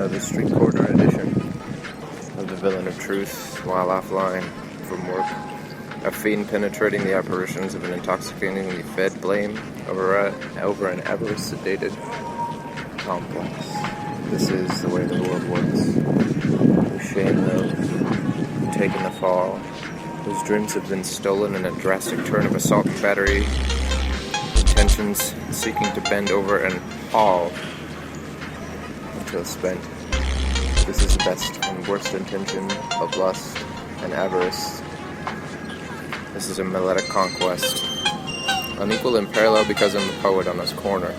the street corner edition of the Villain of Truth while offline from work. A fiend penetrating the apparitions of an intoxicatingly fed blame over an ever-sedated complex. This is the way the world works. We shame those who've taken the fall, whose dreams have been stolen in a drastic turn of assault and battery, intentions seeking to bend over and haul until spent. This is the best and worst intention of lust and avarice. This is a mimetic conquest. Unequal and parallel because I'm the poet on this corner.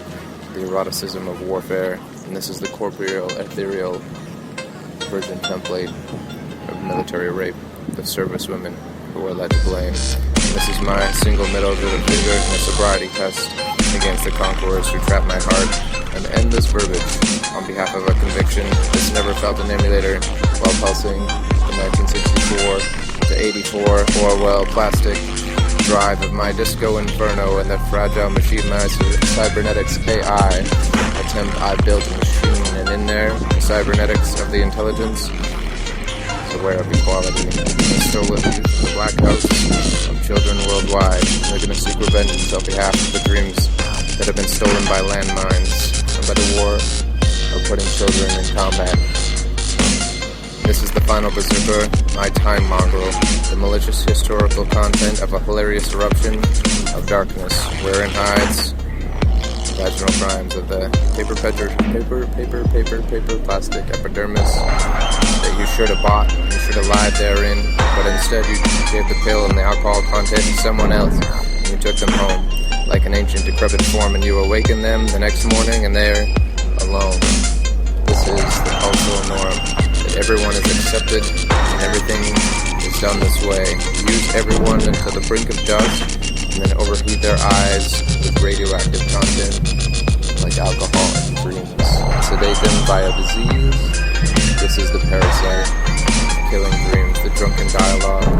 The eroticism of warfare, and this is the corporeal, ethereal virgin template of military rape of service women who are led to blame. And this is my single middle finger in a sobriety test against the conquerors who trap my heart, and endless verbiage on behalf of a conviction that's never felt an emulator while pulsing the 1964 to 84 Orwell plastic drive of my disco inferno and the fragile machinized cybernetics AI attempt. I built a machine, and in there, the cybernetics of the intelligence is aware of equality. The stolen youth in the black house of children worldwide. They're going to seek revenge on behalf of the dreams that have been stolen by landmines and by the war of putting children in combat. This is the final berserker, my time mongrel, the malicious historical content of a hilarious eruption of darkness, wherein hides vaginal crimes of the paper plastic epidermis that you should have bought, you should have lied therein, but instead you gave the pill and the alcohol content to someone else, and you took them home like an ancient decrepit form, and you awaken them the next morning and they're alone. This is the cultural norm, that everyone is accepted and everything is done this way. Use everyone until the brink of dust, and then overheat their eyes with radioactive content like alcohol and dreams. Sedate them by a disease. This is the parasite, killing dreams, the drunken dialogue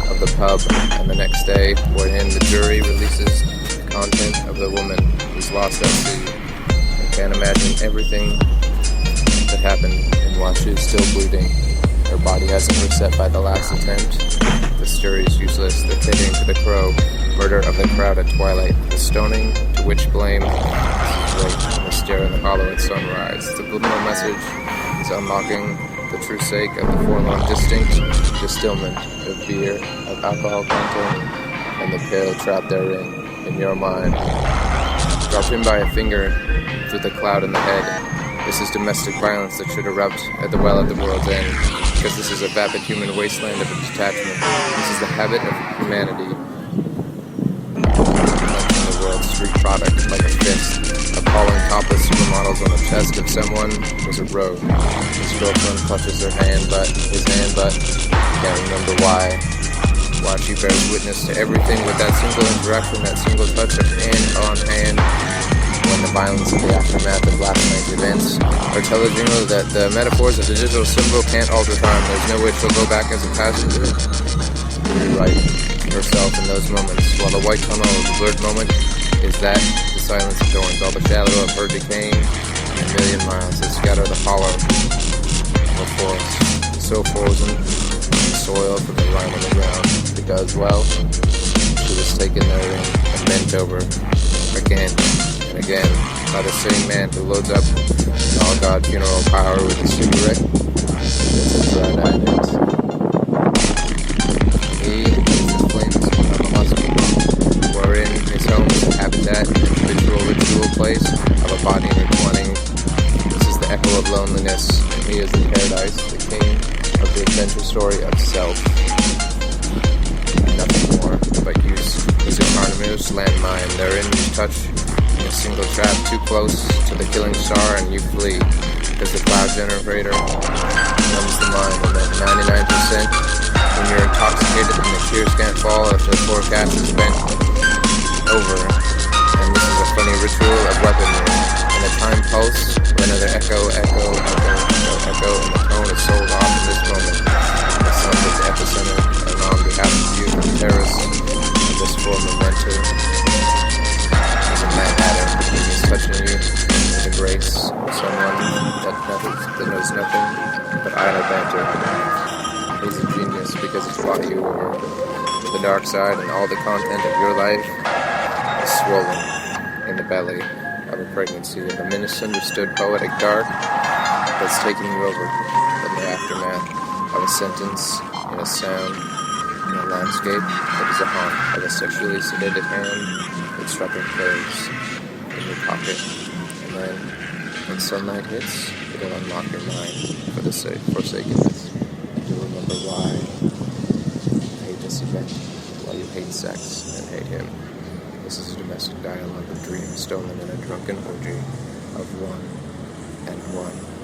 of the pub, and the next day, wherein the jury releases the content of the woman who's lost at sea and can't imagine everything that happened, and while she is still bleeding, her body hasn't reset by the last attempt. This jury is useless. They're fitting to the crow. Murder of the crowd at twilight. The stoning to which blame is rape. The stare in the hollow at sunrise. The subliminal message is unlocking the true sake of the forlorn distinct distillment of beer, of alcohol content, and the pill trapped therein in your mind. Dropped in by a finger through the cloud in the head. This is domestic violence that should erupt at the well at the world's end, because this is a vapid human wasteland of detachment. This is the habit of humanity, collecting the world's street product like a fist, appalling topless supermodels on the chest of someone was a rogue. His girlfriend clutches his hand, but can't remember why she bears witness to everything with that single interaction, that single touch of hand on hand. When the violence of the aftermath of last night's events are telling you that the metaphors of the digital symbol can't alter time. There's no way she'll go back as a passenger to rewrite herself in those moments, while the white tunnel of the blurred moment is that the silence of thorns, all the shadow of her decaying in a million miles that scatter the hollow of a forest, so frozen in the soil from the rime of the ground, because, well, she was taken there and bent over again and again by the same man who loads up an all-god funeral pyre with a cigarette that's a dry diamond. He is the flames of a musket, wherein his home is a habitat, an ritual place of a body reclining. This is the echo of loneliness, and he is the paradise, the king of the adventure story of self. Nothing more but use his economist landmine. Therein you touch a single trap too close to the killing star and you flee, because the cloud generator numbs the mind, and then 99% when you're intoxicated and the tears can't fall if the forecast is bent over. And this is a funny ritual of weaponry, and a time pulse of another echo, and the tone is sold off in this moment. The sun is the epicenter, and on behalf of you, the terrorists of this form of mentor, Mad Hatter is touching you with the grace of someone that knows nothing tormentor. He's a genius because he's brought you over to the dark side, and all the content of your life is swollen in the belly of a pregnancy of a misunderstood poetic dark that's taking you over in the aftermath of a sentence, in a sound, in a landscape that is a haunt of a sexually sedated hand with strapping clothes in your pocket. And then, when sunlight hits, it'll unlock your mind for the forsakenness. You'll remember why you hate this event, why you hate sex and hate him. This is a domestic dialogue of dreams stolen in a drunken orgy of one and one.